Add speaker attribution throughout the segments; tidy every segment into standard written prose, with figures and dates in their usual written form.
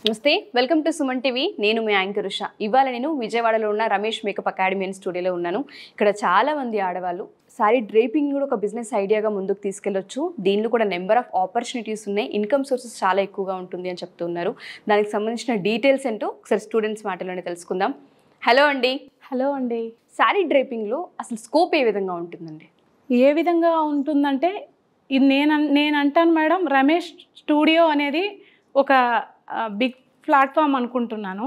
Speaker 1: నమస్తే, welcome to Suman TV. నేను మీ anchor Usha. ఇవాళ నేను విజయవాడలో ఉన్న రమేష్ మేకప్ అకాడమీ అండ్ స్టూడియోలో ఉన్నాను. ఇక్కడ చాలా మంది ఆడవాళ్ళు సారీ డ్రేపింగ్ కూడా ఒక బిజినెస్ ఐడియాగా ముందుకు తీసుకెళ్లొచ్చు, దీనిలో కూడా నెంబర్ ఆఫ్ ఆపర్చునిటీస్ ఉన్నాయి, ఇన్కమ్ సోర్సెస్ చాలా ఎక్కువగా ఉంటుంది అని చెప్తున్నారు. దానికి సంబంధించిన డీటెయిల్స్ ఏంటో ఒకసారి స్టూడెంట్స్ మాటలోనే తెలుసుకుందాం. హలో అండి.
Speaker 2: హలో అండి.
Speaker 1: సారీ డ్రేపింగ్లో అసలు స్కోప్ ఏ విధంగా ఉంటుందండి?
Speaker 2: ఏ విధంగా ఉంటుందంటే ఇది నేను అంటాను మేడం, రమేష్ స్టూడియో అనేది ఒక బిగ్ ప్లాట్ఫామ్ అనుకుంటున్నాను.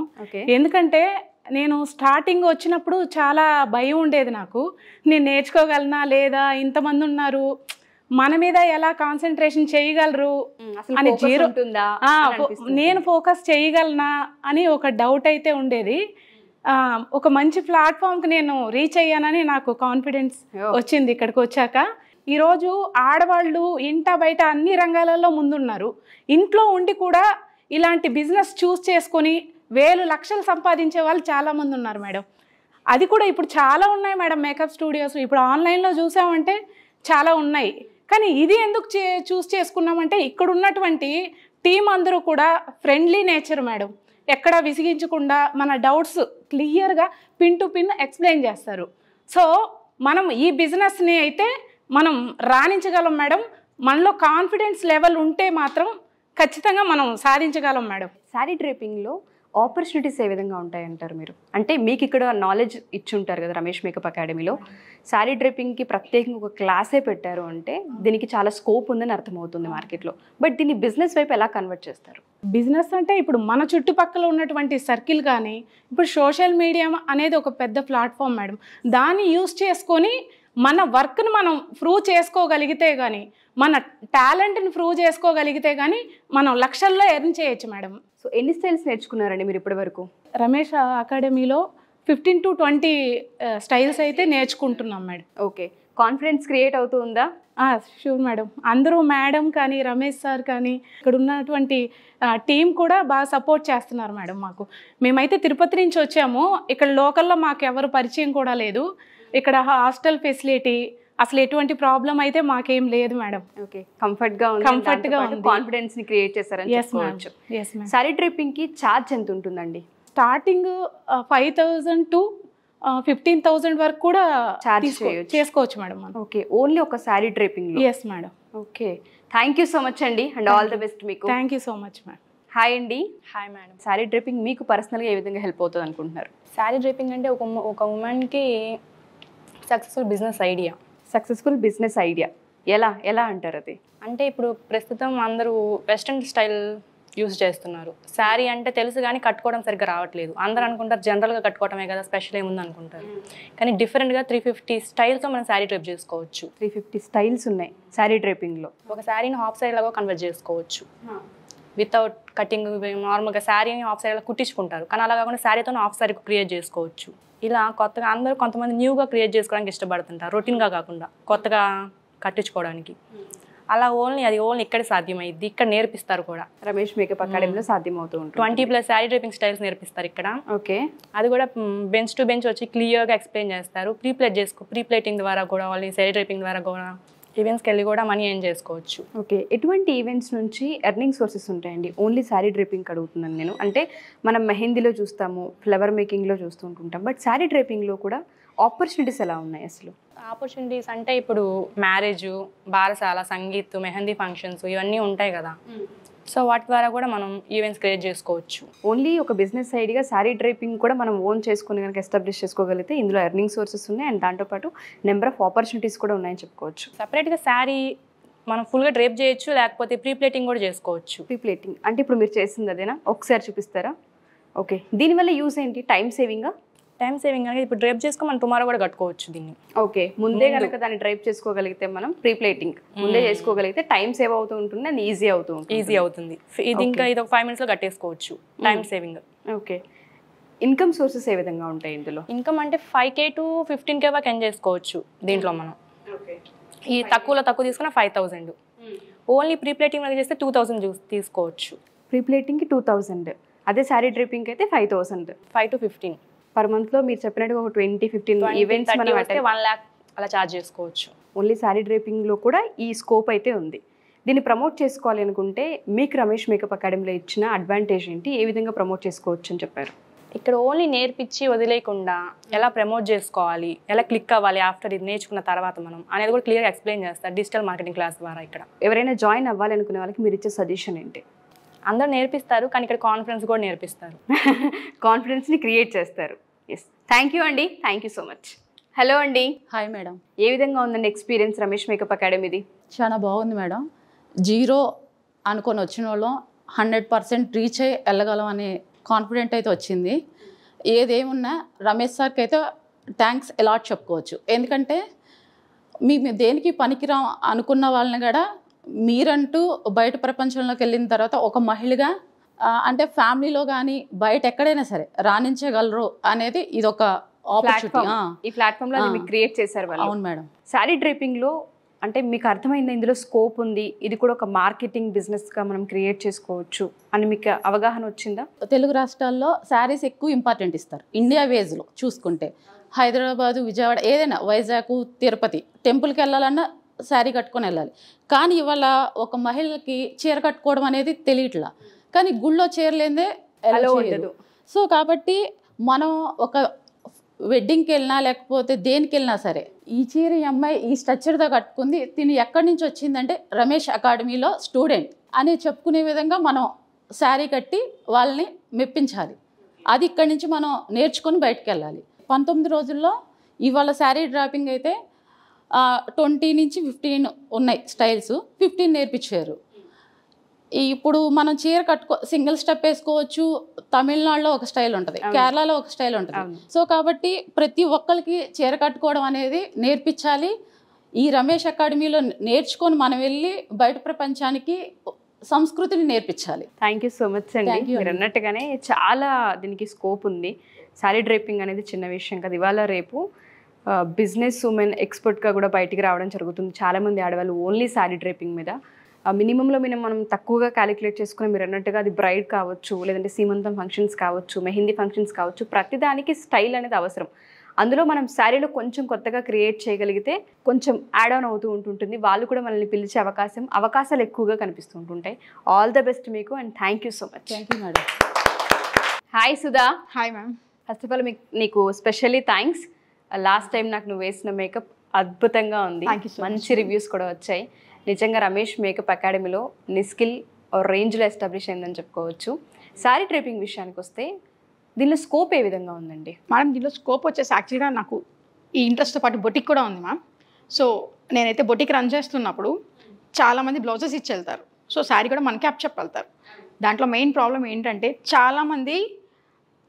Speaker 2: ఎందుకంటే నేను స్టార్టింగ్ వచ్చినప్పుడు చాలా భయం ఉండేది నాకు, నేను నేర్చుకోగలనా లేదా, ఇంతమంది ఉన్నారు మన మీద ఎలా కాన్సన్ట్రేషన్ చేయగలరు అని, నేను ఫోకస్ చేయగలనా అని ఒక డౌట్ అయితే ఉండేది. ఒక మంచి ప్లాట్ఫామ్కి నేను రీచ్ అయ్యానని నాకు కాన్ఫిడెన్స్ వచ్చింది ఇక్కడికి వచ్చాక. ఈరోజు ఆడవాళ్ళు ఇంట బయట అన్ని రంగాలలో ముందున్నారు. ఇంట్లో ఉండి కూడా ఇలాంటి బిజినెస్ చూస్ చేసుకొని వేలు లక్షలు సంపాదించే వాళ్ళు చాలామంది ఉన్నారు మేడం. అది కూడా ఇప్పుడు చాలా ఉన్నాయి మేడం మేకప్ స్టూడియోస్. ఇప్పుడు ఆన్లైన్లో చూసామంటే చాలా ఉన్నాయి. కానీ ఇది ఎందుకు చూస్ చేసుకున్నామంటే ఇక్కడ ఉన్నటువంటి టీం అందరూ కూడా ఫ్రెండ్లీ నేచర్ మేడం. ఎక్కడ విసిగించకుండా మన డౌట్స్ క్లియర్గా పిన్ టు పిన్ ఎక్స్ప్లెయిన్ చేస్తారు. సో మనం ఈ బిజినెస్ని అయితే మనం రాణించగలం మేడం. మనలో కాన్ఫిడెన్స్ లెవెల్ ఉంటే మాత్రం ఖచ్చితంగా మనం సాధించగలం మేడం.
Speaker 1: శారీ డ్రేపింగ్లో ఆపర్చునిటీస్ ఏ విధంగా ఉంటాయంటారు మీరు? అంటే మీకు ఇక్కడ నాలెడ్జ్ ఇచ్చి ఉంటారు కదా రమేష్ మేకప్ అకాడమీలో, శారీ డ్రేపింగ్కి ప్రత్యేకంగా ఒక క్లాసే పెట్టారు అంటే దీనికి చాలా స్కోప్ ఉందని అర్థమవుతుంది మార్కెట్లో. బట్ దీన్ని బిజినెస్ వైపు ఎలా కన్వర్ట్ చేస్తారు?
Speaker 2: బిజినెస్ అంటే ఇప్పుడు మన చుట్టుపక్కల ఉన్నటువంటి సర్కిల్ కానీ, ఇప్పుడు సోషల్ మీడియా అనేది ఒక పెద్ద ప్లాట్ఫామ్ మేడం. దాన్ని యూస్ చేసుకొని మన వర్క్ని మనం ప్రూవ్ చేసుకోగలిగితే కానీ, మన టాలెంట్ని ప్రూవ్ చేసుకోగలిగితే కానీ మనం లక్షల్లో ఎర్న్ చేయొచ్చు మేడం.
Speaker 1: సో ఎన్ని స్టైల్స్ నేర్చుకున్నారండి మీరు ఇప్పటి వరకు?
Speaker 2: రమేష్ అకాడమీలో 15 to 20 స్టైల్స్ అయితే నేర్చుకుంటున్నాం మేడం.
Speaker 1: ఓకే, కాన్ఫిడెన్స్ క్రియేట్ అవుతుందా?
Speaker 2: Sure madam. అందరూ మేడం కానీ రమేష్ సార్ కానీ ఇక్కడ ఉన్నటువంటి టీం కూడా బాగా సపోర్ట్ చేస్తున్నారు మేడం మాకు. మేమైతే తిరుపతి నుంచి వచ్చాము. ఇక్కడ లోకల్లో మాకు ఎవరు పరిచయం కూడా లేదు. ఇక్కడ హాస్టల్ ఫెసిలిటీ అసలు ఎటువంటి ప్రాబ్లం అయితే మాకేం లేదు మేడం.
Speaker 1: ఓకే, కంఫర్ట్గా ఉంది, కాన్ఫిడెన్స్ ని క్రియేట్ చేస్తారని చెప్పుకోవచ్చు. సారీ డ్రేపింగ్ కి ఛార్జ్ ఎంత ఉంటుందండి?
Speaker 2: స్టార్టింగ్ 5,000 to 15,000 వరకు కూడా చేసుకోవచ్చు మేడం.
Speaker 1: ఓకే, ఓన్లీ ఒక సారీ డ్రేపింగ్ లో?
Speaker 2: Yes madam.
Speaker 1: Okay, thank you so much అండి అండ్ ఆల్ ది బెస్ట్ మీకు.
Speaker 2: Thank you so much madam.
Speaker 1: Hi అండి.
Speaker 3: Hi madam.
Speaker 1: సారీ డ్రేపింగ్ మీకు పర్సనల్గా ఏ విధంగా హెల్ప్ అవుతుంది అనుకుంటున్నారు?
Speaker 3: సారీ డ్రేపింగ్ అంటే ఒక ఉమెన్కి సక్సెస్ఫుల్ బిజినెస్ ఐడియా ఎలా అంటారు అది? అంటే ఇప్పుడు ప్రస్తుతం అందరూ వెస్ట్రన్ స్టైల్ యూజ్ చేస్తున్నారు. శారీ అంటే తెలుసు కానీ కట్టుకోవడం సరిగ్గా రావట్లేదు. అందరూ అనుకుంటారు జనరల్గా కట్టుకోవడమే కదా, స్పెషల్ ఏముంది అనుకుంటారు. కానీ డిఫరెంట్గా 350 స్టైల్స్తో మనం శారీ డ్రేప్ చేసుకోవచ్చు.
Speaker 1: 350 స్టైల్స్ ఉన్నాయి శారీ డ్రేపింగ్లో.
Speaker 3: ఒక శారీని హాఫ్ శారీ లాగా కన్వర్ట్ చేసుకోవచ్చు వితౌట్ కటింగ్. నార్మల్గా శారీని హాఫ్ శారీ లాగా కుట్టించుకుంటారు, కానీ అలా కాకుండా శారీతో హాఫ్ శారీ క్రియేట్ చేసుకోవచ్చు. ఇలా కొత్తగా అందరూ కొంతమంది న్యూగా క్రియేట్ చేసుకోవడానికి ఇష్టపడుతుంటారు, రొటీన్గా కాకుండా కొత్తగా కట్టించుకోవడానికి. అలా ఓన్లీ ఇక్కడ సాధ్యమైంది, ఇక్కడ నేర్పిస్తారు కూడా.
Speaker 1: రమేష్ మేకప్ అకాడమీలో సాధ్యమవుతూ ఉంటుంది.
Speaker 3: 20+ శారీ డ్రేపింగ్ స్టైల్స్ నేర్పిస్తారు ఇక్కడ.
Speaker 1: ఓకే,
Speaker 3: అది కూడా బెంచ్ టు బెంచ్ వచ్చి క్లియర్గా ఎక్స్ప్లెయిన్ చేస్తారు. ప్రీప్లేటింగ్ ద్వారా కూడా వాళ్ళు శారీ డ్రేపింగ్ ద్వారా కూడా ఈవెంట్స్కి వెళ్ళి కూడా మనీ ఎర్న్ చేసుకోవచ్చు.
Speaker 1: ఓకే, ఎటువంటి ఈవెంట్స్ నుంచి ఎర్నింగ్ సోర్సెస్ ఉంటాయండి? ఓన్లీ శారీ డ్రేపింగ్ అడుగుతున్నాను నేను. అంటే మనం మెహందీలో చూస్తాము, ఫ్లవర్ మేకింగ్లో చూస్తుంటుంటాం, బట్ శారీ డ్రేపింగ్లో కూడా ఆపర్చునిటీస్ ఎలా ఉన్నాయి అసలు?
Speaker 3: ఆపర్చునిటీస్ అంటే ఇప్పుడు మ్యారేజ్, బారసాల, సంగీత్, మెహందీ ఫంక్షన్స్ ఇవన్నీ ఉంటాయి కదా. సో వాటి ద్వారా కూడా మనం ఈవెంట్స్ క్రియేట్ చేసుకోవచ్చు.
Speaker 1: ఓన్లీ ఒక బిజినెస్ సైడ్గా శారీ డ్రేపింగ్ కూడా మనం ఓన్ చేసుకుని కనుక ఎస్టాబ్లిష్ చేసుకోగలిగితే ఇందులో ఎర్నింగ్ సోర్సెస్ ఉన్నాయి అండ్ దాంతోపాటు నెంబర్ ఆఫ్ ఆపర్చునిటీస్ కూడా ఉన్నాయని చెప్పుకోవచ్చు.
Speaker 3: సపరేట్గా శారీ మనం ఫుల్గా డ్రేప్ చేయొచ్చు, లేకపోతే ప్రీప్లేటింగ్ కూడా చేసుకోవచ్చు.
Speaker 1: ప్రీప్లేటింగ్ అంటే ఇప్పుడు మీరు చేసింది అదేనా? ఒకసారి చూపిస్తారా? ఓకే, దీనివల్ల యూస్ ఏంటి? టైం సేవింగ్
Speaker 3: అనేది ఇప్పుడు డ్రైప్ చేసుకొని మనం టుమారో కూడా కట్టుకోవచ్చు దీన్ని.
Speaker 1: ఓకే, ముందే కనుక దాన్ని డ్రైప్ చేసుకోగలిగితే మనం ప్రీప్లేటింగ్ ముందే చేసుకోగలిగితే టైం సేవ్ అవుతూ ఉంటుంది అండ్ ఈజీ అవుతుంది.
Speaker 3: ఇది ఇంకా ఇది ఒక 5 minutes కట్టేసుకోవచ్చు, time saving.
Speaker 1: Okay, income sources ఏ విధంగా ఉంటాయి ఇందులో?
Speaker 3: ఇన్కమ్ అంటే 5K to 15K వరకు ఎర్న్ చేసుకోవచ్చు దీంట్లో మనం. ఈ తక్కువ తీసుకున్న 5,000. ఓన్లీ ప్రీప్లేటింగ్ వరకు చేస్తే 2,000 తీసుకోవచ్చు.
Speaker 1: ప్రీప్లేటింగ్కి 2,000, అదే శారీ డ్రేపింగ్ అయితే 5,000.
Speaker 3: 5 to 15
Speaker 1: పర్ మంత్లో మీరు చెప్పినట్టుగా ఒక 20-15 ఈవెంట్స్ మనం
Speaker 3: 1 lakh అలా ఛార్జ్ చేసుకోవచ్చు.
Speaker 1: ఓన్లీ శారీ డ్రేపింగ్లో కూడా ఈ స్కోప్ అయితే ఉంది. దీన్ని ప్రమోట్ చేసుకోవాలి అనుకుంటే మీకు రమేష్ మేకప్ అకాడమీలో ఇచ్చిన అడ్వాంటేజ్ ఏంటి, ఏ విధంగా ప్రమోట్ చేసుకోవచ్చు అని చెప్పారు?
Speaker 3: ఇక్కడ ఓన్లీ నేర్పించి వదిలేయకుండా ఎలా ప్రమోట్ చేసుకోవాలి, ఎలా క్లిక్ అవ్వాలి ఆఫ్టర్ ఇది నేర్చుకున్న తర్వాత మనం అనేది కూడా క్లియర్గా ఎక్స్ప్లెయిన్ చేస్తారు డిజిటల్ మార్కెటింగ్ క్లాస్ ద్వారా. ఇక్కడ
Speaker 1: ఎవరైనా జాయిన్ అవ్వాలి అనుకునే వాళ్ళకి మీరు ఇచ్చే సజెషన్ ఏంటి?
Speaker 3: అందరూ నేర్పిస్తారు, కానీ ఇక్కడ కాన్ఫిడెన్స్ కూడా నేర్పిస్తారు.
Speaker 1: కాన్ఫిడెన్స్ని క్రియేట్ చేస్తారు. ఎస్, థ్యాంక్ యూ అండి, thank you so much. Hello అండి.
Speaker 4: Hi madam.
Speaker 1: ఏ విధంగా ఉందండి ఎక్స్పీరియన్స్ రమేష్ మేకప్ అకాడమీది?
Speaker 4: చాలా బాగుంది మేడం. 0 అనుకొని వచ్చిన వాళ్ళం 100% రీచ్ అయ్యి వెళ్ళగలం అనే కాన్ఫిడెంట్ అయితే వచ్చింది. ఏదేమున్నా రమేష్ సార్కి అయితే థ్యాంక్స్ ఎలాట్ చెప్పుకోవచ్చు. ఎందుకంటే మేము దేనికి పనికిరా అనుకున్న వాళ్ళని కూడా మీరంటూ బయట ప్రపంచంలోకి వెళ్ళిన తర్వాత ఒక మహిళగా అంటే ఫ్యామిలీలో కానీ బయట ఎక్కడైనా సరే రాణించగలరు అనేది ఇది ఒక ఆపర్చునిటీ.
Speaker 1: ఈ ప్లాట్ఫామ్లో మీకు క్రియేట్ చేశారు వాళ్ళు.
Speaker 4: అవును మేడం.
Speaker 1: శారీ డ్రైపింగ్లో అంటే మీకు అర్థమైంది ఇందులో స్కోప్ ఉంది, ఇది కూడా ఒక మార్కెటింగ్ బిజినెస్గా మనం క్రియేట్ చేసుకోవచ్చు అని మీకు అవగాహన వచ్చిందా?
Speaker 4: తెలుగు రాష్ట్రాల్లో శారీస్ ఎక్కువ ఇంపార్టెంట్ ఇస్తారు. ఇండియా వేజ్లో చూసుకుంటే హైదరాబాదు, విజయవాడ, ఏదైనా వైజాగ్, తిరుపతి టెంపుల్కి వెళ్ళాలన్నా శారీ కట్టుకొని వెళ్ళాలి. కానీ ఇవాళ ఒక మహిళకి చీర కట్టుకోవడం అనేది తెలియట్లా, కానీ గుళ్ళో చీరలేదే ఎలా ఉండదు. సో కాబట్టి మనం ఒక వెడ్డింగ్కి వెళ్ళినా లేకపోతే దేనికి వెళ్ళినా సరే ఈ చీర ఈ అమ్మాయి ఈ స్ట్రక్చర్తో కట్టుకుంది, తిని ఎక్కడి నుంచి వచ్చిందంటే రమేష్ అకాడమీలో స్టూడెంట్ అని చెప్పుకునే విధంగా మనం శారీ కట్టి వాళ్ళని మెప్పించాలి. అది ఇక్కడి నుంచి మనం నేర్చుకొని బయటకు వెళ్ళాలి. 19 రోజుల్లో ఇవాళ శారీ డ్రాపింగ్ అయితే 20 నుంచి 15 ఉన్నాయి స్టైల్స్, 15 నేర్పించారు. ఇప్పుడు మనం చీర సింగిల్ స్టెప్ వేసుకోవచ్చు. తమిళనాడులో ఒక స్టైల్ ఉంటుంది, కేరళలో ఒక స్టైల్ ఉంటుంది. సో కాబట్టి ప్రతి ఒక్కరికి చీర కట్టుకోవడం అనేది నేర్పించాలి. ఈ రమేష్ అకాడమీలో నేర్చుకొని మనం వెళ్ళి బయట ప్రపంచానికి సంస్కృతిని నేర్పించాలి.
Speaker 1: థ్యాంక్ యూ సో మచ్ అండి. మీరు అన్నట్టుగానే చాలా దీనికి స్కోప్ ఉంది. శారీ డ్రైపింగ్ అనేది చిన్న విషయం కదా. ఇవాళ రేపు బిజినెస్ ఉమెన్ ఎక్స్పర్ట్గా కూడా బయటికి రావడం జరుగుతుంది. చాలామంది ఆడవాళ్ళు ఓన్లీ శారీ డ్రైపింగ్ మీద మినిమంలో మనం తక్కువగా క్యాలిక్యులేట్ చేసుకుని మీరు అన్నట్టుగా అది బ్రైడ్ కావచ్చు, లేదంటే సీమంతం ఫంక్షన్స్ కావచ్చు, మెహందీ ఫంక్షన్స్ కావచ్చు, ప్రతిదానికి స్టైల్ అనేది అవసరం. అందులో మనం శారీలో కొంచెం కొత్తగా క్రియేట్ చేయగలిగితే కొంచెం యాడ్ ఆన్ అవుతూ ఉంటుంటుంది. వాళ్ళు కూడా మనల్ని పిలిచే అవకాశాలు ఎక్కువగా కనిపిస్తూ ఉంటుంటాయి. ఆల్ ద బెస్ట్ మీకు and thank you so much.
Speaker 4: Thank you madam.
Speaker 1: Hi Sudha.
Speaker 2: Hi ma'am.
Speaker 1: First of all నీకు స్పెషల్లీ థ్యాంక్స్. లాస్ట్ టైం నాకు నువ్వు వేసిన మేకప్ అద్భుతంగా ఉంది, మంచి రివ్యూస్ కూడా వచ్చాయి. నిజంగా రమేష్ మేకప్ అకాడమీలో నీ స్కిల్ రేంజ్లో ఎస్టాబ్లిష్ అయిందని చెప్పుకోవచ్చు. శారీ డ్రైపింగ్ విషయానికి వస్తే దీనిలో స్కోప్ ఏ విధంగా ఉందండి?
Speaker 5: మేడం దీనిలో స్కోప్ వచ్చేసి యాక్చువల్గా నాకు ఈ ఇంట్రెస్ట్తో పాటు బొటిక్ కూడా ఉంది మ్యామ్. సో నేనైతే బొటిక్ రన్ చేస్తున్నప్పుడు చాలామంది బ్లౌజెస్ ఇచ్చి వెళ్తారు. సో శారీ కూడా మనకే అప్ చెప్పెళ్తారు. దాంట్లో మెయిన్ ప్రాబ్లం ఏంటంటే చాలామంది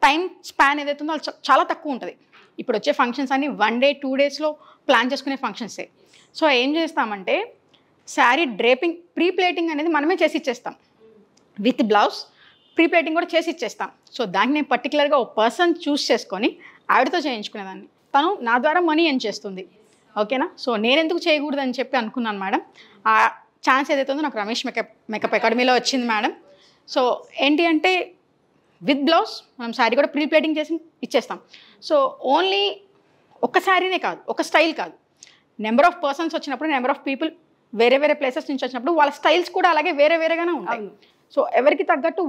Speaker 5: టైం స్పాన్ ఏదైతే ఉందో అది చాలా తక్కువ ఉంటుంది. ఇప్పుడు వచ్చే ఫంక్షన్స్ అన్నీ 1 day 2 daysలో ప్లాన్ చేసుకునే ఫంక్షన్సే. సో ఏం చేస్తామంటే శారీ డ్రేపింగ్ ప్రీ ప్లేటింగ్ అనేది మనమే చేసి ఇచ్చేస్తాం, విత్ బ్లౌజ్ ప్రీ ప్లేటింగ్ కూడా చేసి ఇచ్చేస్తాం. సో దానికి నేను పర్టికులర్గా ఒక పర్సన్ చూస్ చేసుకొని ఆవిడతో చేయించుకునేదాన్ని. తను నా ద్వారా మనీ ఎర్న్ చేస్తుంది, ఓకేనా. సో నేను ఎందుకు చేయకూడదని చెప్పి అనుకున్నాను మేడం. ఆ ఛాన్స్ ఏదైతే ఉందో నాకు రమేష్ మేకప్ అకాడమీలో వచ్చింది మేడం. సో ఏంటి అంటే విత్ బ్లౌజ్ మనం శారీ కూడా ప్రీ ప్లేటింగ్ చేసి ఇచ్చేస్తాం. సో ఓన్లీ ఒక శారీనే కాదు, ఒక స్టైల్ కాదు, నెంబర్ ఆఫ్ పర్సన్స్ వచ్చినప్పుడు, నెంబర్ ఆఫ్ పీపుల్ వేరే వేరే ప్లేసెస్ నుంచి వచ్చినప్పుడు వాళ్ళ స్టైల్స్ కూడా అలాగే వేరే వేరేగానే ఉంటాయి. సో ఎవరికి తగ్గట్టు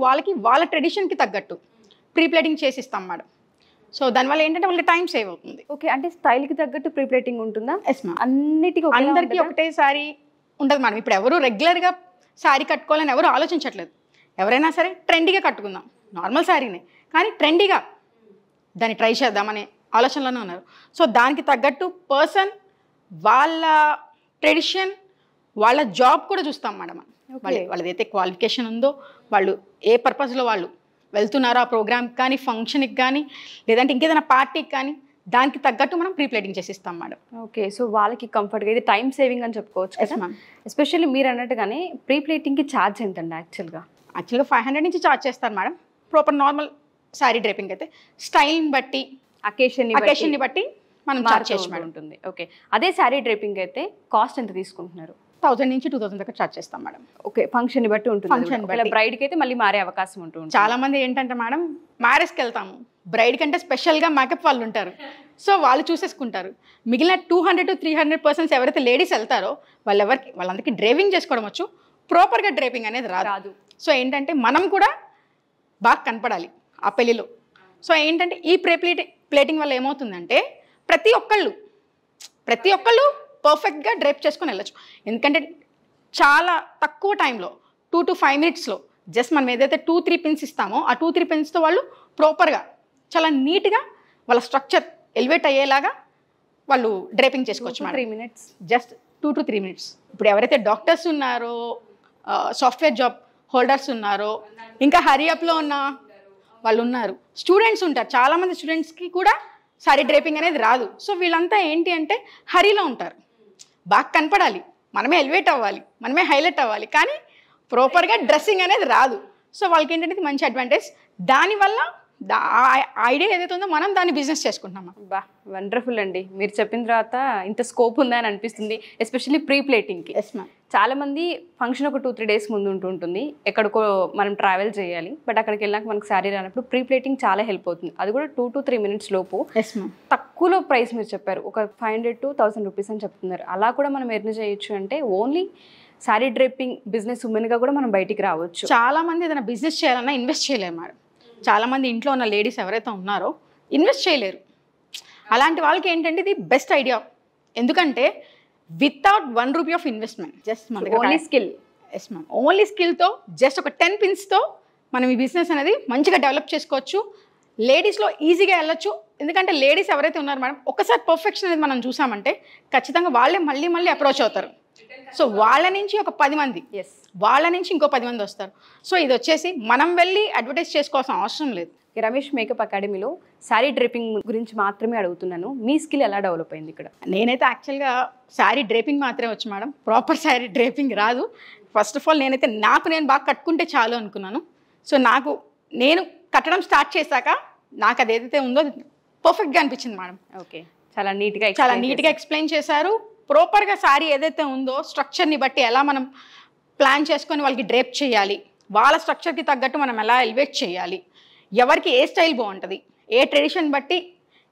Speaker 5: వాళ్ళ ట్రెడిషన్కి తగ్గట్టు ప్రీ ప్లేటింగ్ చేసి ఇస్తాం మేడం. సో దానివల్ల ఏంటంటే వాళ్ళకి టైం సేవ్ అవుతుంది.
Speaker 1: ఓకే, అంటే స్టైల్కి తగ్గట్టు ప్రీ ప్లేటింగ్ ఉంటుందా?
Speaker 5: Yes ma'am.
Speaker 1: అందరికీ
Speaker 5: ఒకటే శారీ ఉండదు మేడం. ఇప్పుడు ఎవరు రెగ్యులర్గా శారీ కట్టుకోవాలని ఎవరు ఆలోచించట్లేదు. ఎవరైనా సరే ట్రెండీగా కట్టుకుందాం, నార్మల్ శారీనే కానీ ట్రెండీగా దాన్ని ట్రై చేద్దామనే ఆలోచనలోనే ఉన్నారు. సో దానికి తగ్గట్టు పర్సన్ వాళ్ళ ట్రెడిషన్ వాళ్ళ జాబ్ కూడా చూస్తాం మేడం. వాళ్ళదైతే క్వాలిఫికేషన్ ఉందో, వాళ్ళు ఏ పర్పస్లో వాళ్ళు వెళ్తున్నారో ఆ ప్రోగ్రామ్కి కానీ, ఫంక్షన్కి కానీ, లేదంటే ఇంకేదైనా పార్టీకి కానీ, దానికి తగ్గట్టు మనం ప్రీ ప్లేటింగ్ చేసి ఇస్తాం మేడం.
Speaker 1: ఓకే, సో వాళ్ళకి కంఫర్ట్గా ఇది టైం సేవింగ్ అని చెప్పుకోవచ్చు కదా మ్యామ్. ఎస్పెషల్లీ మీరు అన్నట్టుగానే ప్రీ ప్లేటింగ్కి ఛార్జ్ ఎంతండి? యాక్చువల్గా
Speaker 5: 500 నుంచి ఛార్జ్ చేస్తారు madam. Proper normal sari draping అయితే స్టైల్ని బట్టి, అకేషన్ని బట్టి మనం ఛార్జ్ చేసి ఉంటుంది.
Speaker 1: ఓకే, అదే శారీ డ్రేపింగ్ అయితే కాస్ట్ ఎంత తీసుకుంటున్నారు?
Speaker 5: 1000 నుంచి 2000 దాకా ఛార్జ్ చేస్తాం మేడం.
Speaker 1: ఓకే, ఫంక్షన్ని బట్టి ఉంటుంది. బ్రైడ్కి అయితే మళ్ళీ మారే అవకాశం ఉంటుంది.
Speaker 5: చాలా మంది ఏంటంటే మేడం మ్యారేజ్కి వెళ్తాము, బ్రైడ్ కంటే స్పెషల్గా మేకప్ వాళ్ళు ఉంటారు. సో వాళ్ళు చూసేసుకుంటారు. మిగిలిన 200 to 300 పర్సన్స్ ఎవరైతే లేడీస్ వెళ్తారో వాళ్ళందరికీ డ్రైవింగ్ చేసుకోవడం వచ్చు, ప్రాపర్గా డ్రేపింగ్ అనేది రాదు. సో ఏంటంటే మనం కూడా బాగా కనపడాలి ఆ పెళ్ళిలో. సో ఏంటంటే ఈ ప్లేటింగ్ వల్ల ఏమవుతుందంటే ప్రతి ఒక్కళ్ళు పర్ఫెక్ట్గా డ్రేప్ చేసుకొని వెళ్ళచ్చు. ఎందుకంటే చాలా తక్కువ టైంలో 2 to 5 minutesలో జస్ట్ మనం ఏదైతే 2-3 pins ఇస్తామో ఆ 2-3 pinsతో వాళ్ళు ప్రాపర్గా చాలా నీట్గా వాళ్ళ స్ట్రక్చర్ ఎలివేట్ అయ్యేలాగా వాళ్ళు డ్రేపింగ్ చేసుకోవచ్చు.
Speaker 1: 3 minutes,
Speaker 5: జస్ట్ 2 to 3 minutes. ఇప్పుడు ఎవరైతే డాక్టర్స్ ఉన్నారో, సాఫ్ట్వేర్ జాబ్ హోల్డర్స్ ఉన్నారో, ఇంకా హరియప్లో ఉన్న వాళ్ళు ఉన్నారు, స్టూడెంట్స్ ఉంటారు, చాలామంది స్టూడెంట్స్కి కూడా సారీ డ్రేపింగ్ అనేది రాదు. సో వీళ్ళంతా ఏంటి అంటే హరీలో ఉంటారు, బాగా కనపడాలి, మనమే ఎలివేట్ అవ్వాలి, మనమే హైలైట్ అవ్వాలి, కానీ ప్రాపర్గా డ్రెస్సింగ్ అనేది రాదు. సో వాళ్ళకి ఏంటంటే మంచి అడ్వాంటేజ్. దానివల్ల ఐడియా ఏదైతే ఉందో మనం దాన్ని బిజినెస్ చేసుకుంటున్నాం.
Speaker 1: బా వండర్ఫుల్ అండి. మీరు చెప్పిన తర్వాత ఇంత స్కోప్ ఉందా అని అనిపిస్తుంది, ఎస్పెషల్లీ ప్రీ ప్లేటింగ్కి.
Speaker 5: Yes ma'am.
Speaker 1: చాలామంది ఫంక్షన్ ఒక 2-3 days ముందు ఉంటుంది, ఎక్కడికో మనం ట్రావెల్ చేయాలి, బట్ అక్కడికి వెళ్ళాక మనకు శారీ రానప్పుడు ప్రీ ప్లేటింగ్ చాలా హెల్ప్ అవుతుంది. అది కూడా 2 to 3 minutes లోపు.
Speaker 5: Yes ma'am.
Speaker 1: తక్కువలో ప్రైస్ మీరు చెప్పారు, ఒక 500 to 1000 rupees అని చెప్తున్నారు. అలా కూడా మనం ఎర్న్ చేయొచ్చు అంటే ఓన్లీ శారీ డ్రేపింగ్ బిజినెస్ ఉమెన్గా కూడా మనం బయటికి రావచ్చు.
Speaker 5: చాలామంది ఏదైనా బిజినెస్ చేయాలన్నా ఇన్వెస్ట్ చేయలేరు మేడం. చాలామంది ఇంట్లో ఉన్న లేడీస్ ఎవరైతే ఉన్నారో ఇన్వెస్ట్ చేయలేరు. అలాంటి వాళ్ళకి ఏంటంటే ఇది బెస్ట్ ఐడియా. ఎందుకంటే without 1 rupee of investment, just మన దగ్గర
Speaker 1: only skill.
Speaker 5: Yes ma'am. Only స్కిల్తో జస్ట్ ఒక 10 pinsతో మనం ఈ బిజినెస్ అనేది మంచిగా డెవలప్ చేసుకోవచ్చు. లేడీస్లో ఈజీగా వెళ్ళొచ్చు. ఎందుకంటే లేడీస్ ఎవరైతే ఉన్నారో మేడం, ఒకసారి పర్ఫెక్షన్ అనేది మనం చూసామంటే ఖచ్చితంగా వాళ్ళే మళ్ళీ అప్రోచ్ అవుతారు. సో వాళ్ళ నుంచి ఒక 10 మంది, వాళ్ళ నుంచి ఇంకో 10 మంది వస్తారు. సో ఇది వచ్చేసి మనం వెళ్ళి అడ్వర్టైజ్ చేసుకోవాల్సిన అవసరం లేదు.
Speaker 1: రమేష్ మేకప్ అకాడమీలో శారీ డ్రేపింగ్ గురించి మాత్రమే అడుగుతున్నాను, మీ స్కిల్ ఎలా డెవలప్ అయింది ఇక్కడ?
Speaker 5: నేనైతే యాక్చువల్గా శారీ డ్రేపింగ్ మాత్రమే వచ్చు మేడం, ప్రాపర్ శారీ డ్రేపింగ్ రాదు. ఫస్ట్ ఆఫ్ ఆల్ నేనైతే నేను బాగా కట్టుకుంటే చాలు అనుకున్నాను. సో నేను కట్టడం స్టార్ట్ చేశాక నాకు అది ఏదైతే ఉందో పర్ఫెక్ట్గా అనిపించింది మేడం.
Speaker 1: ఓకే, చాలా నీట్గా
Speaker 5: ఎక్స్ప్లెయిన్ చేశారు. ప్రాపర్గా శారీ ఏదైతే ఉందో స్ట్రక్చర్ని బట్టి ఎలా మనం ప్లాన్ చేసుకొని వాళ్ళకి డ్రేప్ చేయాలి, వాళ్ళ స్ట్రక్చర్కి తగ్గట్టు మనం ఎలా ఎలివేట్ చేయాలి, ఎవరికి ఏ స్టైల్ బాగుంటుంది, ఏ ట్రెడిషన్ బట్టి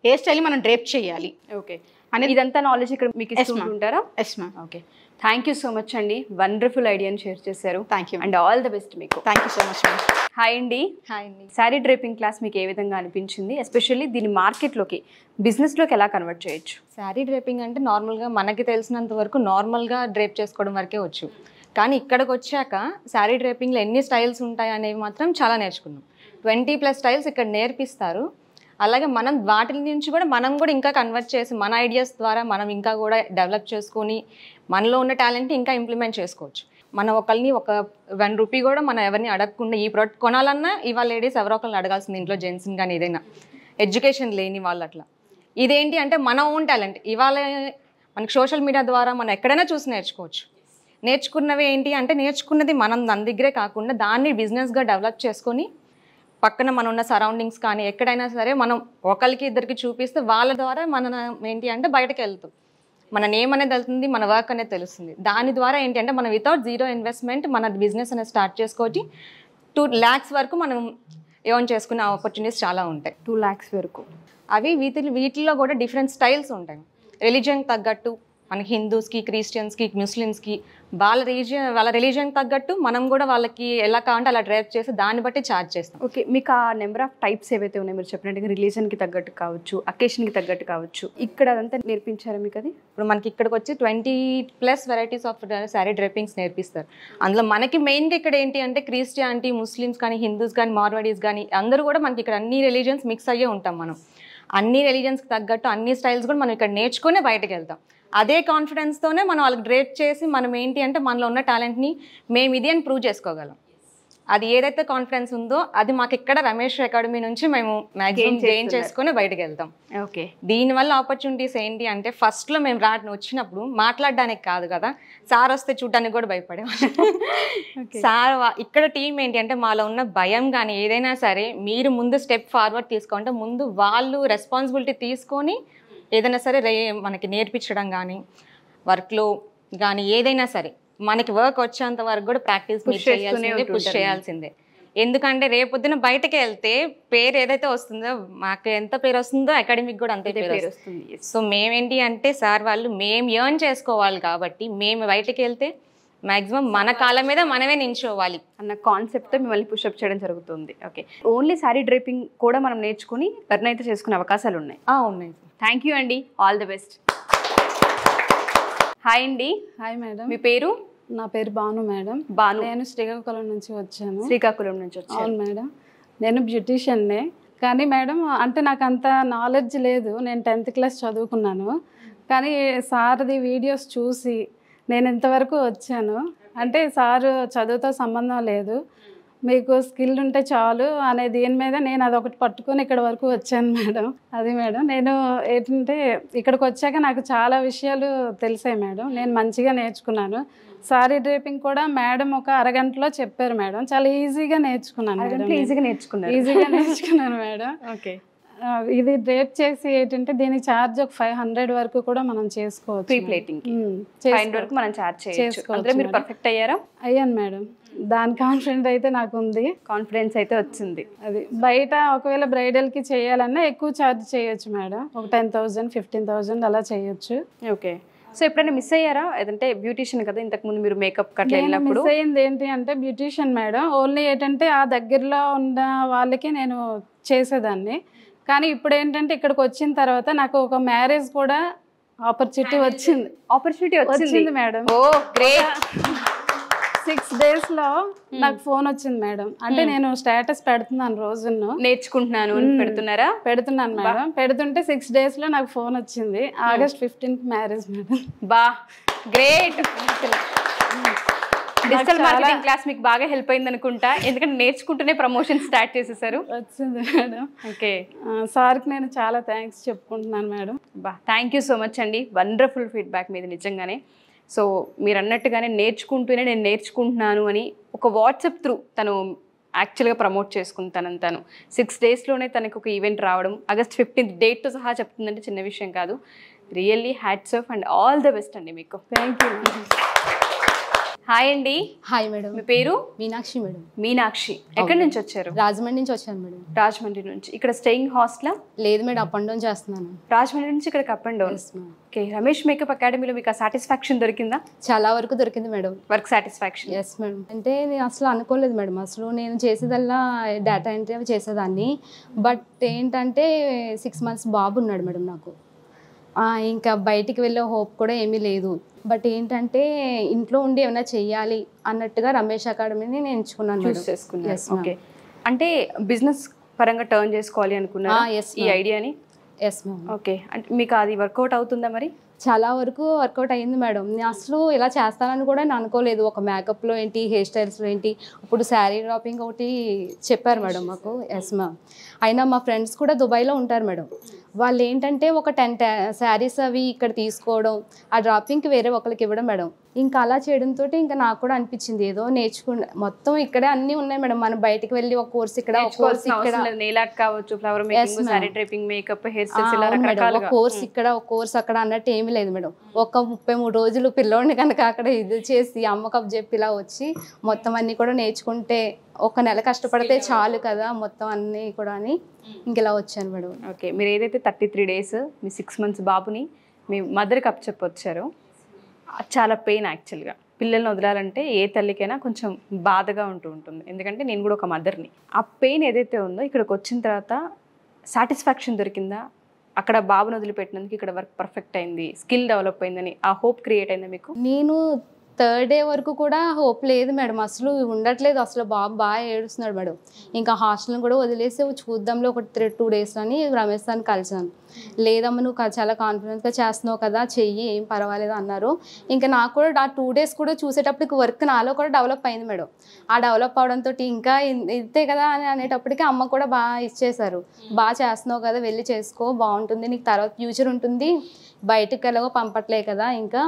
Speaker 5: ఏ స్టైల్ మనం డ్రేప్ చేయాలి.
Speaker 1: ఓకే, అనేది ఇదంతా నాలెడ్జ్ ఇక్కడ మీకు ఇస్తుంటారా?
Speaker 5: Yes ma'am.
Speaker 1: Okay, thank you so much అండి, వండర్ఫుల్ ఐడియాని షేర్ చేశారు.
Speaker 5: Thank you
Speaker 1: and all the best మీకు.
Speaker 5: Thank you so much ma'am.
Speaker 1: Hi అండి.
Speaker 3: హాయ్ అండి.
Speaker 1: శారీ డ్రేపింగ్ క్లాస్ మీకు ఏ విధంగా అనిపించింది? ఎస్పెషల్లీ దీన్ని మార్కెట్లోకి, బిజినెస్లోకి ఎలా కన్వర్ట్ చేయొచ్చు?
Speaker 3: శారీ డ్రేపింగ్ అంటే నార్మల్గా మనకి తెలిసినంత వరకు నార్మల్గా డ్రేప్ చేసుకోవడం వరకే వచ్చు. కానీ ఇక్కడికి వచ్చాక శారీ డ్రేపింగ్లో ఎన్ని స్టైల్స్ ఉంటాయి అనేవి మాత్రం చాలా నేర్చుకున్నాం. 20+ స్టైల్స్ ఇక్కడ నేర్పిస్తారు. అలాగే మనం వాటి నుంచి కూడా ఇంకా కన్వర్ట్ చేసి మన ఐడియాస్ ద్వారా మనం ఇంకా కూడా డెవలప్ చేసుకొని మనలో ఉన్న టాలెంట్ని ఇంకా ఇంప్లిమెంట్ చేసుకోవచ్చు. మనం ఒకరిని ఒక 1 rupee కూడా మనం ఎవరిని అడగకుండా ఈ ప్రోడక్ట్ కొనాలన్నా ఇవాళ లేడీస్ ఎవరో ఒకరిని అడగాల్సింది, ఇంట్లో జెంట్స్ని కానీ ఏదైనా ఎడ్యుకేషన్ లేని వాళ్ళు. అట్లా ఇదేంటి అంటే మన ఓన్ టాలెంట్ ఇవాళ మనకి సోషల్ మీడియా ద్వారా మనం ఎక్కడైనా చూసి నేర్చుకోవచ్చు. నేర్చుకున్నవి ఏంటి అంటే నేర్చుకున్నది మనం మన దగ్గరే కాకుండా దాన్ని బిజినెస్గా డెవలప్ చేసుకొని పక్కన మన ఉన్న సరౌండింగ్స్ కానీ ఎక్కడైనా సరే మనం ఒకరికి ఇద్దరికి చూపిస్తే వాళ్ళ ద్వారా మన ఏంటి అంటే బయటకు వెళ్తాం, మన నేమ్ అనేది వెళ్తుంది, మన వర్క్ అనేది తెలుస్తుంది. దాని ద్వారా ఏంటి అంటే మనం వితౌట్ 0 ఇన్వెస్ట్మెంట్ మన బిజినెస్ అనేది స్టార్ట్ చేసుకోవచ్చు. 2 lakhs వరకు మనం ఎర్న్ చేసుకునే ఆపర్చునిటీస్ చాలా ఉంటాయి.
Speaker 1: 2 lakhs వరకు.
Speaker 3: అవి వీటిల్లో కూడా డిఫరెంట్ స్టైల్స్ ఉంటాయి. రిలీజియన్కి తగ్గట్టు మనకి హిందూస్కి, క్రిస్టియన్స్కి, ముస్లిమ్స్కి వాళ్ళ రిలీజియన్కి తగ్గట్టు మనం కూడా వాళ్ళకి ఎలా కావాలంటే అలా డ్రైవ్ చేసి దాన్ని బట్టి ఛార్జ్ చేస్తాం.
Speaker 1: ఓకే, మీకు ఆ నెంబర్ ఆఫ్ టైప్స్ ఏవైతే ఉన్నాయో మీరు చెప్పినట్టుగా రిలీజన్కి తగ్గట్టు కావచ్చు, అకేషన్కి తగ్గట్టు కావచ్చు, ఇక్కడ అదంతా నేర్పించారా మీకు? అది
Speaker 3: ఇప్పుడు మనకి ఇక్కడికి వచ్చి 20+ వెరైటీస్ ఆఫ్ శారీ డ్రేపింగ్స్ నేర్పిస్తారు. అందులో మనకి మెయిన్గా ఇక్కడ ఏంటి అంటే క్రిస్టియానిటీ, ముస్లిమ్స్ కానీ, హిందూస్ కానీ, మార్వాడీస్ కానీ అందరూ కూడా మనకి ఇక్కడ అన్ని రిలీజియన్స్ మిక్స్ అయ్యే ఉంటాం. మనం అన్ని రిలీజియన్స్కి తగ్గట్టు అన్ని స్టైల్స్ కూడా మనం ఇక్కడ నేర్చుకునే బయటకు వెళ్తాం. అదే కాన్ఫిడెన్స్తోనే మనం వాళ్ళకి డ్రేప్ చేసి మనం ఏంటి అంటే మనలో ఉన్న టాలెంట్ని మేము ఇది అని ప్రూవ్ చేసుకోగలం. అది ఏదైతే కాన్ఫిడెన్స్ ఉందో అది మాకు ఇక్కడ రమేష్ అకాడమీ నుంచి మేము మ్యాక్సిమం గెయిన్ చేసుకుని బయటకు వెళ్తాం.
Speaker 1: ఓకే,
Speaker 3: దీనివల్ల ఆపర్చునిటీస్ ఏంటి అంటే ఫస్ట్లో మేము వచ్చినప్పుడు మాట్లాడడానికి కాదు కదా, సార్ వస్తే చూడడానికి కూడా భయపడేవాళ్ళు. సార్ ఇక్కడ టీం ఏంటి అంటే మాలో ఉన్న భయం కానీ ఏదైనా సరే మీరు ముందు స్టెప్ ఫార్వర్డ్ తీసుకుంటే ముందు వాళ్ళు రెస్పాన్సిబిలిటీ తీసుకొని ఏదైనా సరే మనకి నేర్పించడం కానీ వర్క్లో కానీ ఏదైనా సరే మనకి వర్క్ వచ్చేంత వరకు కూడా ప్రాక్టీస్ పుష్ చేయాల్సిందే. ఎందుకంటే రేపొద్దున బయటకు వెళ్తే పేరు ఏదైతే వస్తుందో మాకు ఎంత పేరు వస్తుందో అకాడమిక్ కూడా అంతే పేరు వస్తుంది. సో మేమేంటి అంటే సార్ వాళ్ళు మేము ఎర్న్ చేసుకోవాలి కాబట్టి మేము బయటకు వెళ్తే
Speaker 6: మాక్సిమం మన కాళ్ళ మీద మనమే నించోవాలి
Speaker 1: అన్న కాన్సెప్ట్తో మిమ్మల్ని పుషప్ చేయడం జరుగుతుంది. ఓకే, ఓన్లీ శారీ డ్రైపింగ్ కూడా మనం నేర్చుకుని ఎర్న్ అయితే చేసుకునే అవకాశాలు ఉన్నాయి.
Speaker 6: ఉన్నాయి.
Speaker 1: థ్యాంక్ యూ అండి, ఆల్ ది బెస్ట్. హాయ్ అండి.
Speaker 2: హాయ్ మేడం,
Speaker 1: మీ పేరు?
Speaker 2: నా పేరు భాను మేడం.
Speaker 1: భాను.
Speaker 2: నేను శ్రీకాకుళం నుంచి వచ్చాను.
Speaker 1: శ్రీకాకుళం నుంచి వచ్చాను.
Speaker 2: అవును మేడం, నేను బ్యూటీషియన్నే. కానీ మేడం అంటే నాకు అంత నాలెడ్జ్ లేదు. నేను 10th క్లాస్ చదువుకున్నాను. కానీ సార్ది వీడియోస్ చూసి నేను ఇంతవరకు వచ్చాను. అంటే సారు చదువుతో సంబంధం లేదు, మీకు స్కిల్ ఉంటే చాలు అనే దీని మీద నేను అదొకటి పట్టుకొని ఇక్కడ వరకు వచ్చాను మేడం. అది మేడం, నేను ఏంటంటే ఇక్కడికి వచ్చాక నాకు చాలా విషయాలు తెలిసాయి మేడం. నేను మంచిగా నేర్చుకున్నాను. సారీ డ్రేపింగ్ కూడా మేడం ఒక అరగంటలో చెప్పారు మేడం. చాలా ఈజీగా నేర్చుకున్నాను మేడం.
Speaker 1: ఈజీగా నేర్చుకున్నాను.
Speaker 2: ఈజీగా నేర్చుకున్నాను మేడం.
Speaker 1: ఓకే,
Speaker 2: ఇది డ్రేప్ చేసి ఏంటంటే దీనికి ఛార్జ్ ఒక 500 వరకు కూడా మనం చేసుకోవచ్చు.
Speaker 1: ప్రీ ప్లేటింగ్ 500 వరకు మనం ఛార్జ్ చేయొచ్చు. అందులో మీరు పర్ఫెక్ట్ అయ్యారా?
Speaker 2: అయ్యాను మేడం, దాని కాన్ఫిడెంట్ అయితే నాకు ఉంది.
Speaker 1: కాన్ఫిడెన్స్ అయితే వచ్చింది.
Speaker 2: అది బయట ఒకవేళ బ్రైడల్కి చేయాలన్నా ఎక్కువ ఛార్జ్ చేయొచ్చు మేడం. ఒక 10,000 15,000 అలా చేయొచ్చు.
Speaker 1: ఓకే, సో ఎప్పుడైనా మిస్ అయ్యారా? ఏదంటే బ్యూటీషియన్ కదా, ఇంతకుముందు మీరు మేకప్ కట్లా వెళ్ళినప్పుడు
Speaker 2: మిస్ అయ్యింది ఏంటి అంటే బ్యూటీషియన్ మేడం ఓన్లీ ఏంటంటే ఆ దగ్గరలో ఉన్న వాళ్ళకి నేను చేసేదాన్ని. కానీ ఇప్పుడు ఏంటంటే ఇక్కడికి వచ్చిన తర్వాత నాకు ఒక మ్యారేజ్ కూడా ఆపర్చునిటీ వచ్చింది.
Speaker 1: ఆపర్చునిటీ వచ్చింది
Speaker 2: మేడం.
Speaker 1: ఓ గ్రేట్.
Speaker 2: 6 daysలో నాకు ఫోన్ వచ్చింది మేడం. అంటే నేను స్టేటస్ పెడుతున్నాను రోజును,
Speaker 1: నేర్చుకుంటున్నాను అని పెడుతున్నారా?
Speaker 2: పెడుతున్నాను మేడం. పెడుతుంటే 6 daysలో నాకు ఫోన్ వచ్చింది. August 15th marriage madam.
Speaker 1: బా గ్రేట్. డిజిటల్ మార్కెటింగ్ క్లాస్ మీకు బాగా హెల్ప్ అయింది అనుకుంటా, ఎందుకంటే నేర్చుకుంటూనే ప్రమోషన్ స్టార్ట్ చేసేసారు.
Speaker 2: వచ్చింది మేడం.
Speaker 1: ఓకే,
Speaker 2: సార్కి నేను చాలా థ్యాంక్స్ చెప్పుకుంటున్నాను మేడం.
Speaker 1: బా థ్యాంక్ యూ సో మచ్ అండి, వండర్ఫుల్ ఫీడ్బ్యాక్ మీది నిజంగానే. సో మీరు అన్నట్టుగానే నేర్చుకుంటూనే నేను నేర్చుకుంటున్నాను అని ఒక వాట్సాప్ త్రూ తను యాక్చువల్గా ప్రమోట్ చేసుకుని తను 6 daysలోనే తనకు ఒక ఈవెంట్ రావడం, August 15th డేట్తో సహా చెప్తుందంటే చిన్న విషయం కాదు. Really hats off and all the best అండి మీకు.
Speaker 2: Thank you.
Speaker 1: హాయ్ అండి.
Speaker 7: హాయ్ మేడం,
Speaker 1: మీ పేరు?
Speaker 7: మీనాక్షి మేడం.
Speaker 1: మీనాక్షి. ఎక్కడి నుంచి వచ్చారు?
Speaker 7: రాజమండ్రి నుంచి వచ్చాను మేడం.
Speaker 1: రాజమండ్రి నుంచి. ఇక్కడ స్టేయింగ్ హాస్టలా?
Speaker 7: లేదు మేడం, అప్ అండ్ డౌన్ చేస్తున్నాను.
Speaker 1: రాజమండ్రి నుంచి ఇక్కడికి up and down. Okay, Ramesh makeup అకాడమీలో మీకు ఆ సాటిస్ఫాక్షన్ దొరికిందా?
Speaker 7: చాలా వరకు దొరికింది madam,
Speaker 1: work satisfaction.
Speaker 7: Yes madam. అంటే నేను అసలు అనుకోలేదు మేడం, అసలు నేను చేసేదల్లా డేటా ఎంట్రీ చేసేదాన్ని. బట్ ఏంటంటే 6 months బాబు ఉన్నాడు మేడం నాకు. ఇంకా బయటికి వెళ్ళే హోప్ కూడా ఏమీ లేదు. బట్ ఏంటంటే ఇంట్లో ఉండి ఏమైనా చెయ్యాలి అన్నట్టుగా రమేష్ అకాడమీని నేను ఎంచుకున్నాను.
Speaker 1: చూస్ చేసుకున్నాను. ఓకే, అంటే బిజినెస్ పరంగా టర్న్ చేసుకోవాలి అనుకున్నా ఈ ఐడియాని?
Speaker 7: Yes ma'am.
Speaker 1: ఓకే, అంటే మీకు అది వర్కౌట్ అవుతుందా మరి?
Speaker 7: చాలా వరకు వర్కౌట్ అయ్యింది మేడం. నేను అసలు ఇలా చేస్తానని కూడా నేను అనుకోలేదు. ఒక మేకప్లో ఏంటి, హెయిర్ స్టైల్స్లో ఏంటి, ఇప్పుడు శారీ డ్రాపింగ్ ఒకటి చెప్పారు మేడం మాకు. Yes ma'am. అయినా మా ఫ్రెండ్స్ కూడా దుబాయ్లో ఉంటారు మేడం. వాళ్ళు ఏంటంటే ఒక 10 శారీస్ అవి ఇక్కడ తీసుకోవడం, ఆ డ్రాపింగ్కి వేరే ఒకరికి ఇవ్వడం మేడం. ఇంకా అలా చేయడంతో ఇంకా నాకు కూడా అనిపించింది ఏదో మొత్తం ఇక్కడే అన్నీ ఉన్నాయి మేడం. మనం బయటికి వెళ్ళి ఒక కోర్స్ ఇక్కడ, ఒక కోర్స్ ఇక్కడ,
Speaker 1: నెయిల్ ఆర్ట్ కావచ్చు, flower making, sorry డ్రైపింగ్, makeup, hair styles, ఇలా రకరకాలుగా
Speaker 7: ఒక కోర్స్ ఇక్కడ, ఒక కోర్స్ అక్కడ అన్నట్టు ఏమీ లేదు మేడం. ఒక 33 రోజులు పిల్లోడిని కనుక అక్కడ ఇది చేసి అమ్మకం చెప్పి ఇలా వచ్చి మొత్తం అన్నీ కూడా నేర్చుకుంటే, ఒక నెల కష్టపడితే చాలు కదా మొత్తం అన్నీ కూడా అని ఇంకెలా వచ్చాను మేడం.
Speaker 1: ఓకే, మీరు ఏదైతే 33 days మీ 6 months బాబుని మీ మదర్కి అప్ చెప్పొచ్చారో చాలా పెయిన్. యాక్చువల్గా పిల్లల్ని వదలాలంటే ఏ తల్లికైనా కొంచెం బాధగా ఉంటుంది. ఎందుకంటే నేను కూడా ఒక మదర్ని. ఆ పెయిన్ ఏదైతే ఉందో ఇక్కడికి వచ్చిన తర్వాత సాటిస్ఫాక్షన్ దొరికిందా? అక్కడ బాబుని వదిలిపెట్టినందుకు ఇక్కడ వర్క్ పర్ఫెక్ట్ అయింది, స్కిల్ డెవలప్ అయిందని ఆ హోప్ క్రియేట్ అయిందా మీకు?
Speaker 7: నేను 3rd day వరకు కూడా హోప్ లేదు మేడం, అసలు ఉండట్లేదు. అసలు బాబు బాగా ఏడుస్తున్నాడు మేడం. ఇంకా హాస్టల్ని కూడా వదిలేసి చూద్దాంలో ఒక 2 days అని రమేష్ సార్ని కలిసాను. లేదమ్మా నువ్వు చాలా కాన్ఫిడెన్స్గా చేస్తున్నావు కదా, చెయ్యి, ఏం పర్వాలేదు అన్నారు. ఇంకా నాకు కూడా ఆ 2 days కూడా చూసేటప్పటికి వర్క్ నాలో కూడా డెవలప్ అయింది మేడం. ఆ డెవలప్ అవడంతో ఇంకా ఇంతే కదా అని అనేటప్పటికి అమ్మ కూడా బాగా ఇచ్చేశారు. బాగా చేస్తున్నావు కదా, వెళ్ళి చేసుకో, బాగుంటుంది, నీకు తర్వాత ఫ్యూచర్ ఉంటుంది, బయటకు ఎలాగో పంపట్లే కదా, ఇంకా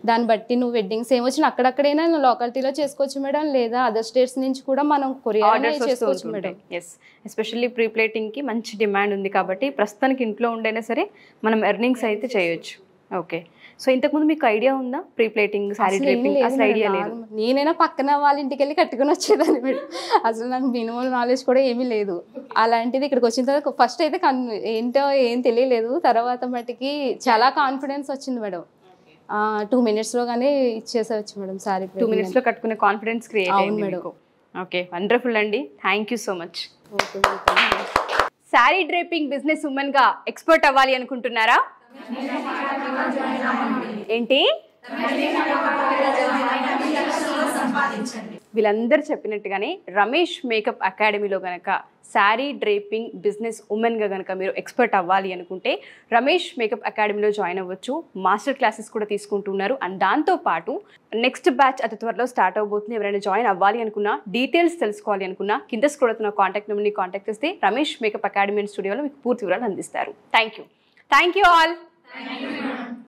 Speaker 7: దాన్ని బట్టి నువ్వు వెడ్డింగ్స్ ఏమొచ్చినా అక్కడక్కడైనా లోకాలిటీలో చేసుకోవచ్చు మేడం, లేదా అదర్ స్టేట్స్ నుంచి కూడా మనం కొరియర్ చేసుకోవచ్చు మేడం.
Speaker 1: ఎస్, ఎస్పెషల్లీ ప్రీ ప్లేటింగ్కి మంచి డిమాండ్ ఉంది కాబట్టి ప్రస్తుతానికి ఇంట్లో ఉండైనా సరే మనం ఎర్నింగ్స్ అయితే చేయొచ్చు. ఓకే, సో ఇంతకుముందు మీకు ఐడియా ఉందా ప్రీ ప్లేటింగ్, సారీ డ్రైపింగ్? అసలు ఐడియా లేదు.
Speaker 7: నేనైనా పక్కన వాళ్ళ ఇంటికి వెళ్ళి కట్టుకుని వచ్చేదాన్ని మేడం. అసలు నాకు మినిమల్ నాలెడ్జ్ కూడా ఏమీ లేదు. అలాంటిది ఇక్కడికి వచ్చిన తర్వాత ఫస్ట్ అయితే ఏంటో ఏం తెలియలేదు, తర్వాత మటుకి చాలా కాన్ఫిడెన్స్ వచ్చింది మేడం. 2 minutesలో కానీ ఇచ్చేసేవచ్చు మేడం శారీ
Speaker 1: 2 minutesలో కట్టుకునే కాన్ఫిడెన్స్ క్రియేట్
Speaker 7: అవును
Speaker 1: అయింది
Speaker 7: మేడం.
Speaker 1: మీకు. ఓకే, వండర్ఫుల్ అండి, thank you so much.
Speaker 7: Okay madam.
Speaker 1: Sari draping business ఉమెన్గా ఎక్స్పర్ట్ అవ్వాలి అనుకుంటున్నారా? ఏంటి? వీళ్ళందరూ చెప్పినట్టుగానే రమేష్ మేకప్ అకాడమీలో గనక శారీ డ్రేపింగ్ బిజినెస్ ఉమెన్గా గనక మీరు ఎక్స్పర్ట్ అవ్వాలి అనుకుంటే రమేష్ మేకప్ అకాడమీలో జాయిన్ అవ్వచ్చు. మాస్టర్ క్లాసెస్ కూడా తీసుకుంటున్నారు. అండ్ దాంతోపాటు నెక్స్ట్ బ్యాచ్ అతి త్వరలో స్టార్ట్ అవబోతుంది. ఎవరైనా జాయిన్ అవ్వాలి అనుకున్నా, డీటెయిల్స్ తెలుసుకోవాలి అనుకున్నా కింద స్క్రోల్ అవుతున్న కాంటాక్ట్ నెంబర్ని కాంటాక్ట్ చేస్తే రమేష్ మేకప్ అకాడమీ స్టూడియోలో మీకు పూర్తి వివరాలు అందిస్తారు. Thank you all.